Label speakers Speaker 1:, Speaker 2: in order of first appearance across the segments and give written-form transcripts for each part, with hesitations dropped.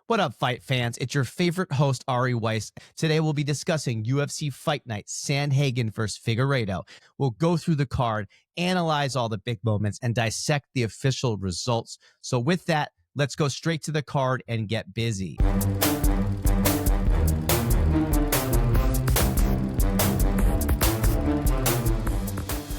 Speaker 1: What up, fight fans? It's your favorite host, Ari Weiss. Today we'll be discussing UFC Fight Night, Sandhagen versus Figueiredo. We'll go through the card, analyze all the big moments, and dissect the official results. So with that, let's go straight to the card and get busy.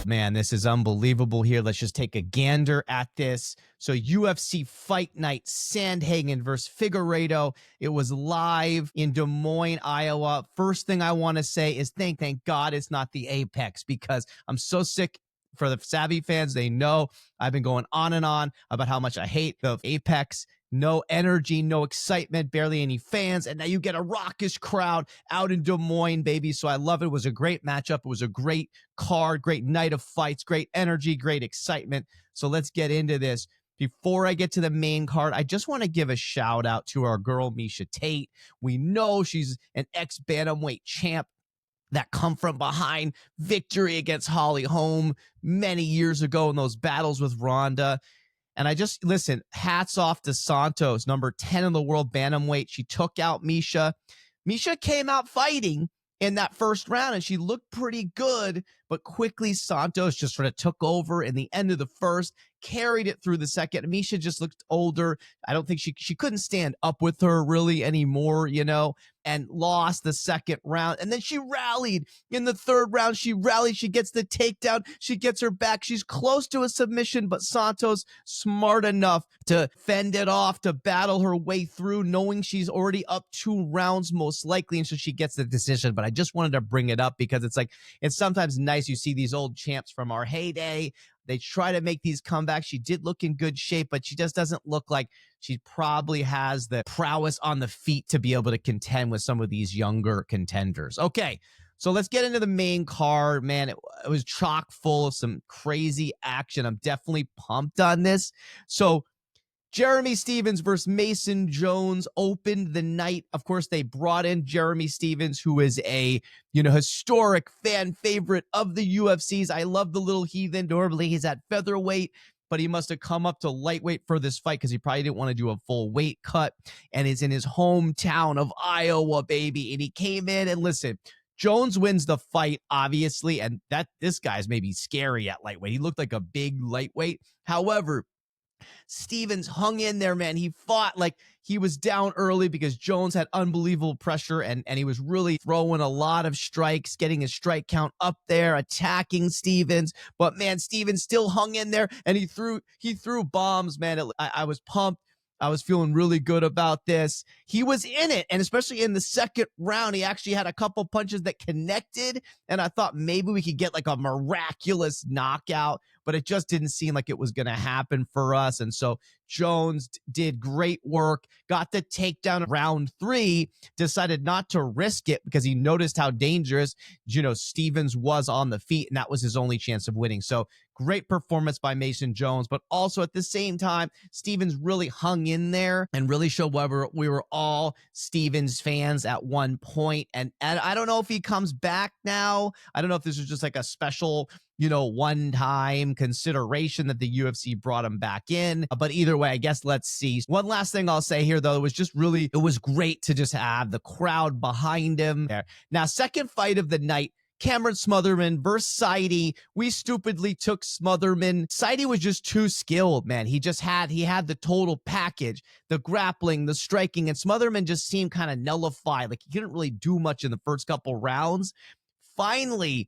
Speaker 1: Man, this is unbelievable here. Let's just take a gander at this. So UFC Fight Night, Sandhagen versus Figueiredo. It was live in Des Moines, Iowa. First thing I want to say is thank God it's not the Apex, because I'm so sick. For the savvy fans, they know I've been going on and on about how much I hate the Apex. No energy, no excitement, barely any fans. And now you get a raucous crowd out in Des Moines, baby. So I love it. It was a great matchup. It was a great card, great night of fights, great energy, great excitement. So let's get into this. Before I get to the main card, I just want to give a shout out to our girl, Miesha Tate. We know she's an ex-bantamweight champ that come from behind victory against Holly Holm many years ago in those battles with Ronda. And I just, listen, hats off to Santos, number 10 in the world bantamweight. She took out Miesha. Miesha came out fighting in that first round, and she looked pretty good, but quickly Santos just sort of took over in the end of the first, carried it through the second. Miesha just looked older. I don't think she couldn't stand up with her really anymore, and lost the second round. And then she rallied in the third round. She rallied. She gets the takedown. She gets her back. She's close to a submission, but Santos smart enough to fend it off, to battle her way through, knowing she's already up 2 rounds most likely, and so she gets the decision. But I just wanted to bring it up because it's sometimes nice. You see these old champs from our heyday. They try to make these comebacks. She did look in good shape, but she just doesn't look like she probably has the prowess on the feet to be able to contend with some of these younger contenders. Okay, so let's get into the main card. Man, it was chock full of some crazy action. I'm definitely pumped on this. So Jeremy Stephens versus Mason Jones opened the night. Of course, they brought in Jeremy Stephens, who is a, historic fan favorite of the UFCs. I love the little heathen. Normally, he's at featherweight, but he must have come up to lightweight for this fight because he probably didn't want to do a full weight cut, and is in his hometown of Iowa, baby. And he came in, and listen, Jones wins the fight, obviously, and this guy's maybe scary at lightweight. He looked like a big lightweight. However, Stephens hung in there, man. He fought like he was down early because Jones had unbelievable pressure, and he was really throwing a lot of strikes, getting his strike count up there, attacking Stephens. But man, Stephens still hung in there, and he threw bombs, man. I was pumped. I was feeling really good about this. He was in it, and especially in the second round, he actually had a couple punches that connected, and I thought maybe we could get like a miraculous knockout, but it just didn't seem like it was going to happen for us. And so Jones did great work, got the takedown round 3, decided not to risk it because he noticed how dangerous, Stephens was on the feet, and that was his only chance of winning. So great performance by Mason Jones, but also at the same time, Stephens really hung in there and really showed why we were all Stephens fans at one point. And I don't know if he comes back now. I don't know if this is just like a special, one-time consideration that the UFC brought him back in. But either way, I guess let's see. One last thing I'll say here, though, it was great to just have the crowd behind him there. Now, second fight of the night, Cameron Smotherman versus Saidi. We stupidly took Smotherman. Saidi was just too skilled, man. He had the total package, the grappling, the striking, and Smotherman just seemed kind of nullified. Like he couldn't really do much in the first couple rounds. Finally,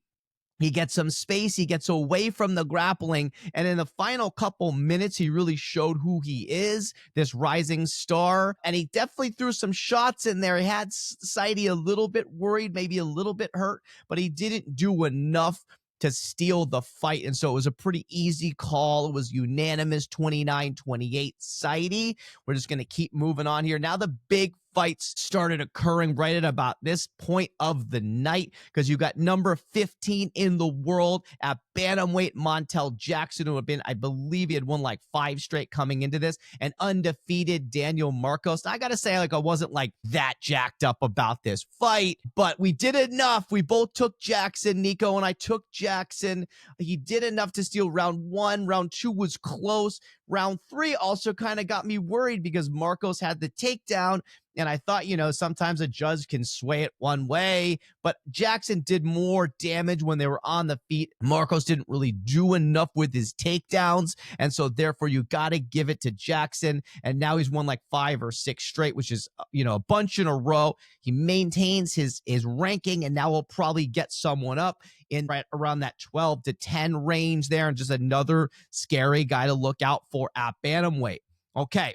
Speaker 1: he gets some space. He gets away from the grappling. And in the final couple minutes, he really showed who he is, this rising star. And he definitely threw some shots in there. He had Saidi a little bit worried, maybe a little bit hurt, but he didn't do enough to steal the fight. And so it was a pretty easy call. It was unanimous, 29-28 Saidi. We're just going to keep moving on here. Now the big fights started occurring right at about this point of the night, because you got number 15 in the world at bantamweight, Montel Jackson, who had been, I believe he had won like 5 straight coming into this, and undefeated Daniel Marcos. I gotta say, like, I wasn't like that jacked up about this fight, but we did enough. We both took Jackson. Nico and I took Jackson. He did enough to steal round 1. Round 2 was close. Round 3 also kind of got me worried because Marcos had the takedown, and I thought, sometimes a judge can sway it one way, but Jackson did more damage when they were on the feet. Marcos didn't really do enough with his takedowns, and so therefore you got to give it to Jackson, and now he's won like 5 or 6 straight, which is, a bunch in a row. He maintains his ranking, and now we'll probably get someone up in right around that 12-10 range there, and just another scary guy to look out for at bantamweight. Okay,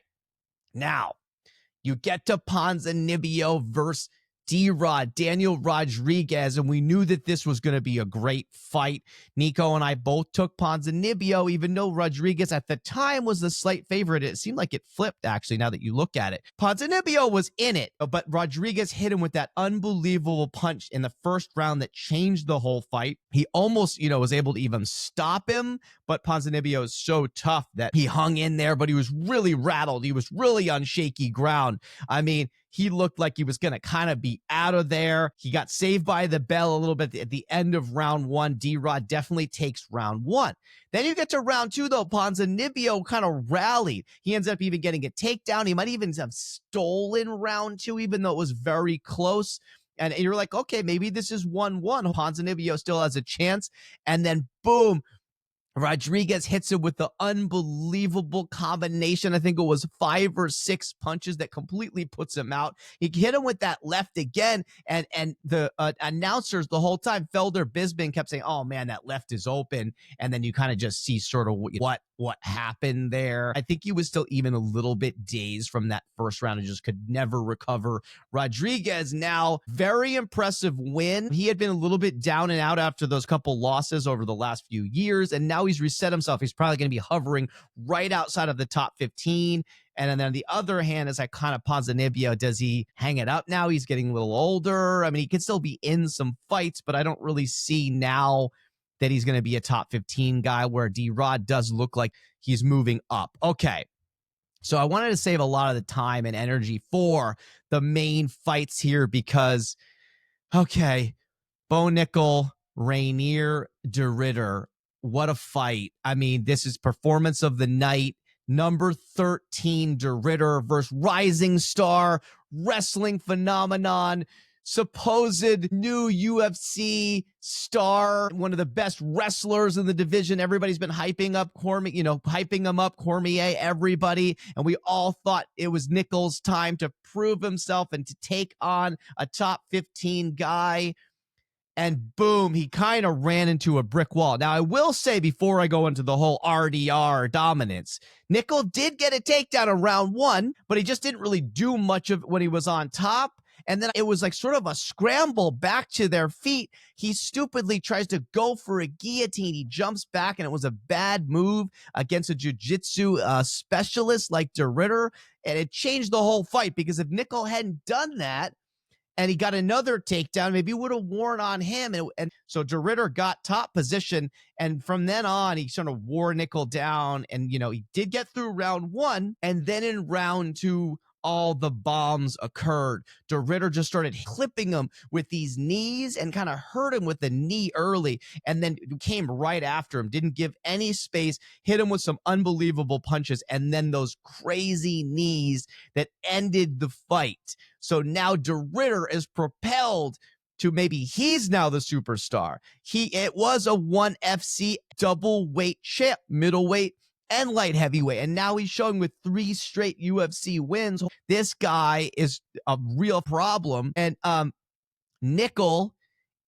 Speaker 1: now you get to Ponzinibbio versus D-Rod, Daniel Rodriguez, and we knew that this was going to be a great fight. Nico and I both took Ponzinibbio, even though Rodriguez at the time was the slight favorite. It seemed like it flipped, actually, now that you look at it. Ponzinibbio was in it, but Rodriguez hit him with that unbelievable punch in the first round that changed the whole fight. He almost, was able to even stop him, but Ponzinibbio is so tough that he hung in there, but he was really rattled. He was really on shaky ground. I mean, he looked like he was going to kind of be out of there. He got saved by the bell a little bit at the end of round 1. D-Rod definitely takes round 1. Then you get to round 2, though. Ponzinibbio kind of rallied. He ends up even getting a takedown. He might even have stolen round 2, even though it was very close. And you're like, okay, maybe this is 1-1. Ponzinibbio still has a chance. And then, boom, Rodriguez hits him with the unbelievable combination. I think it was 5 or 6 punches that completely puts him out. He hit him with that left again, and the announcers the whole time, Felder Bisbin, kept saying, oh man, that left is open. And then you kind of just see sort of what happened there. I think he was still even a little bit dazed from that first round and just could never recover. Rodriguez now, very impressive win. He had been a little bit down and out after those couple losses over the last few years, and now he's reset himself. He's probably going to be hovering right outside of the top 15. And then on the other hand, is that kind of Ponzinibbio, does he hang it up now? He's getting a little older. I mean, he could still be in some fights, but I don't really see now that he's going to be a top 15 guy, where D-Rod does look like he's moving up. Okay, so I wanted to save a lot of the time and energy for the main fights here because, okay, Bo Nickel, Reinier de Ridder, what a fight. I mean, this is performance of the night. Number 13 de Ridder versus rising star, wrestling phenomenon, supposed new UFC star, one of the best wrestlers in the division. Everybody's been hyping up Cormier, everybody. And we all thought it was Nickel's time to prove himself and to take on a top 15 guy. And boom, he kind of ran into a brick wall. Now, I will say, before I go into the whole RDR dominance, Nickel did get a takedown in round 1, but he just didn't really do much of it when he was on top. And then it was like sort of a scramble back to their feet. He stupidly tries to go for a guillotine. He jumps back, and it was a bad move against a jiu-jitsu specialist like de Ridder. And it changed the whole fight, because if Nickel hadn't done that, and he got another takedown, maybe he would have worn on him. And so de Ridder got top position. And from then on, he sort of wore Nickel down. And, he did get through round 1. And then in round 2, all the bombs occurred. De Ridder just started clipping him with these knees and kind of hurt him with the knee early, and then came right after him, didn't give any space, hit him with some unbelievable punches, and then those crazy knees that ended the fight. So now de Ridder is propelled to, maybe he's now the superstar. It was a 1FC double weight champ, middleweight and light heavyweight, and now he's showing with 3 straight UFC wins. This guy is a real problem. And Nickel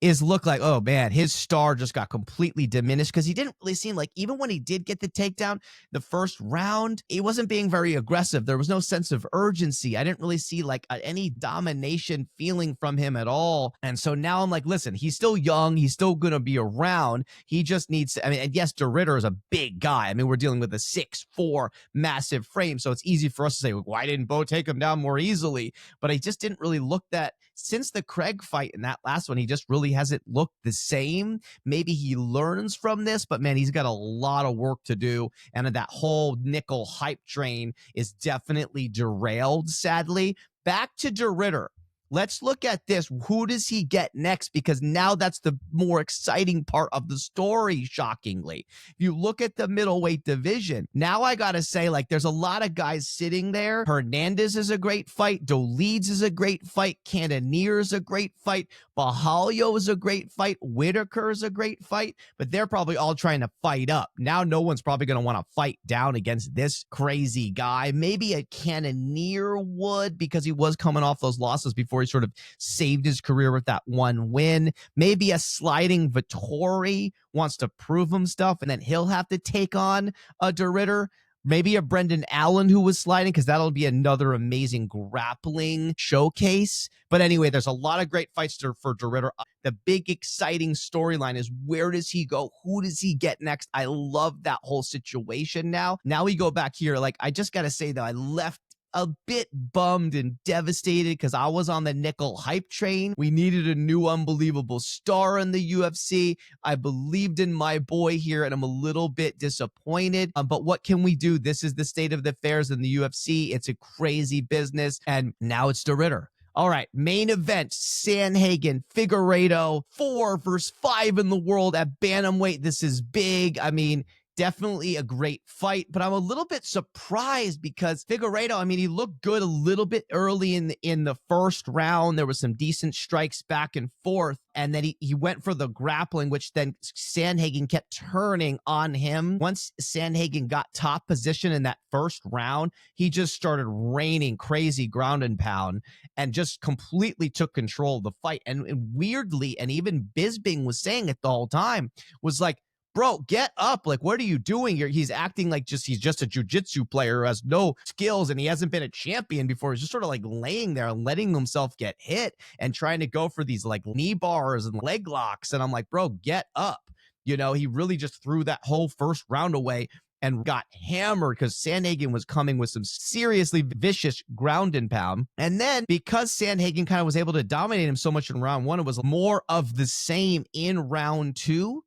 Speaker 1: is look like, oh man, his star just got completely diminished because he didn't really seem like, even when he did get the takedown the first round, he wasn't being very aggressive. There was no sense of urgency. I didn't really see like any domination feeling from him at all. And so now I'm like, listen, he's still young. He's still going to be around. He just needs to, I mean, and yes, De Ridder is a big guy. I mean, we're dealing with a 6'4" massive frame. So it's easy for us to say, why didn't Bo take him down more easily? But I just didn't really look that since the Craig fight in that last one. He just really hasn't looked the same. Maybe he learns from this, but man, he's got a lot of work to do. And that whole nickel hype train is definitely derailed, sadly. Back to De Ridder. Let's look at this. Who does he get next? Because now that's the more exciting part of the story, shockingly. If you look at the middleweight division, now I got to say, like, there's a lot of guys sitting there. Hernandez is a great fight. Doleeds is a great fight. Cannonier is a great fight. Bahalio is a great fight. Whitaker is a great fight. But they're probably all trying to fight up. Now no one's probably going to want to fight down against this crazy guy. Maybe a Cannonier would, because he was coming off those losses before he sort of saved his career with that one win. Maybe a sliding Vettori wants to prove him stuff, and then he'll have to take on a De Ridder. Maybe a Brendan Allen who was sliding, because that'll be another amazing grappling showcase. But anyway, there's a lot of great fights for De Ridder. The big exciting storyline is, where does he go? Who does he get next? I love that whole situation now. Now we go back here. Like, I just got to say, though, I left a bit bummed and devastated because I was on the nickel hype train. We needed a new unbelievable star in the UFC. I believed in my boy here, and I'm a little bit disappointed. But what can we do? This is the state of the affairs in the UFC. It's a crazy business, and now it's De Ridder. All right, main event, Sandhagen, Figueiredo, 4 versus 5 in the world at bantamweight. This is big. I mean, definitely a great fight, but I'm a little bit surprised because Figueiredo, I mean, he looked good a little bit early in the first round. There was some decent strikes back and forth, and then he went for the grappling, which then Sandhagen kept turning on him. Once Sandhagen got top position in that first round, he just started raining crazy ground and pound and just completely took control of the fight. And weirdly, and even Bisping was saying it the whole time, was like, bro, get up. Like, what are you doing here? He's acting like he's just a jiu-jitsu player who has no skills, and he hasn't been a champion before. He's just sort of like laying there and letting himself get hit and trying to go for these like knee bars and leg locks. And I'm like, bro, get up. You know, he really just threw that whole first round away and got hammered because Sandhagen was coming with some seriously vicious ground and pound. And then because Sandhagen kind of was able to dominate him so much in round one, it was more of the same in round two.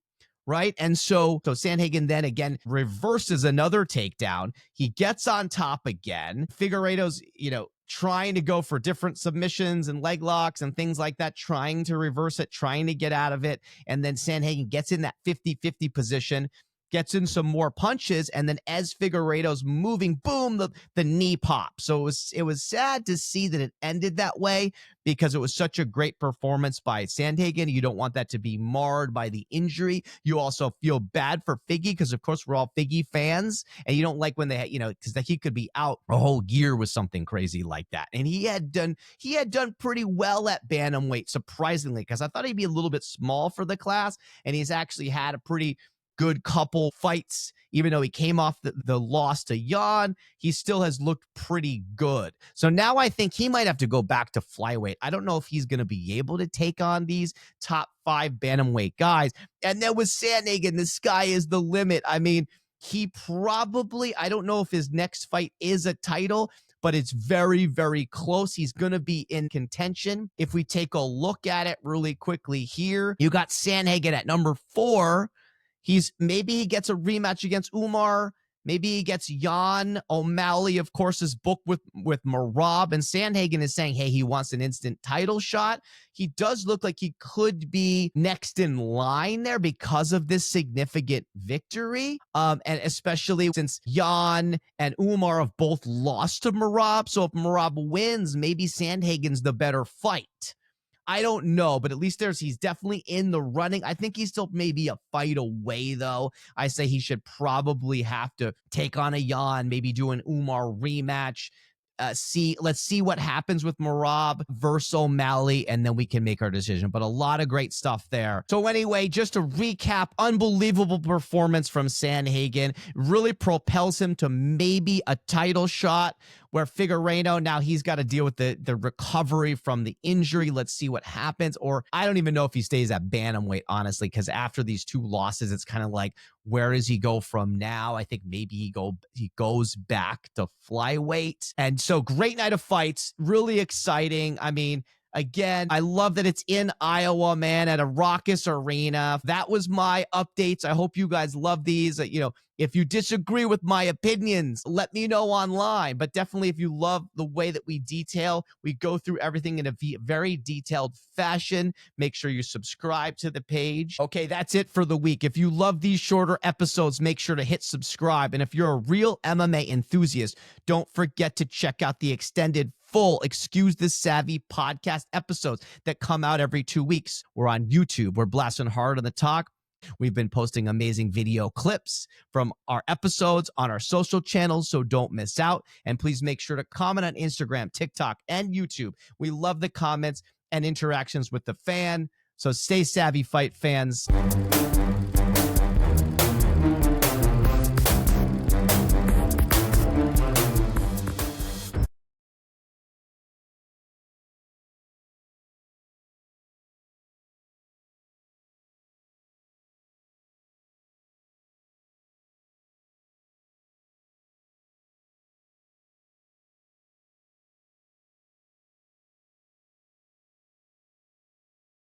Speaker 1: Right. And so Sandhagen then again reverses another takedown. He gets on top again. Figueiredo's, trying to go for different submissions and leg locks and things like that, trying to reverse it, trying to get out of it. And then Sandhagen gets in that 50-50 position, gets in some more punches, and then as Figueiredo's moving, boom, the knee pops. So it was sad to see that it ended that way because it was such a great performance by Sandhagen. You don't want that to be marred by the injury. You also feel bad for Figgy because, of course, we're all Figgy fans, and you don't like when they, because he could be out a whole year with something crazy like that. And he had done pretty well at bantamweight, surprisingly, because I thought he'd be a little bit small for the class, and he's actually had a pretty good couple fights. Even though he came off the loss to Jan, he still has looked pretty good. So now I think he might have to go back to flyweight. I don't know if he's going to be able to take on these top 5 bantamweight guys. And then with Sandhagen, the sky is the limit. I mean, he probably, I don't know if his next fight is a title, but it's very, very close. He's going to be in contention. If we take a look at it really quickly here, you got Sandhagen at number 4. Maybe he gets a rematch against Umar. Maybe he gets Jan. O'Malley, of course, is booked with Merab. And Sandhagen is saying, hey, he wants an instant title shot. He does look like he could be next in line there because of this significant victory. And especially since Jan and Umar have both lost to Merab. So if Merab wins, maybe Sandhagen's the better fight. I don't know, but at least he's definitely in the running. I think he's still maybe a fight away, though. I say he should probably have to take on a Jan, maybe do an Umar rematch. let's see what happens with Merab versus O'Malley, and then we can make our decision. But a lot of great stuff there. So anyway, just to recap, unbelievable performance from Sandhagen. Really propels him to maybe a title shot, where Figueiredo, now he's got to deal with the recovery from the injury. Let's see what happens. Or I don't even know if he stays at bantamweight, honestly, because after these 2 losses, it's kind of like, where does he go from now? I think maybe he goes back to flyweight. And so great night of fights, really exciting. I mean, again, I love that it's in Iowa, man, at a raucous arena. That was my updates. I hope you guys love these. If you disagree with my opinions, let me know online. But definitely, if you love the way that we go through everything in a very detailed fashion. Make sure you subscribe to the page. Okay, that's it for the week. If you love these shorter episodes, make sure to hit subscribe. And if you're a real MMA enthusiast, don't forget to check out the extended full Excuse the Savvy podcast episodes that come out every 2 weeks. We're on YouTube. We're blasting hard on the talk. We've been posting amazing video clips from our episodes on our social channels, so don't miss out. And please make sure to comment on Instagram, TikTok, and YouTube. We love the comments and interactions with the fan. So stay savvy, fight fans.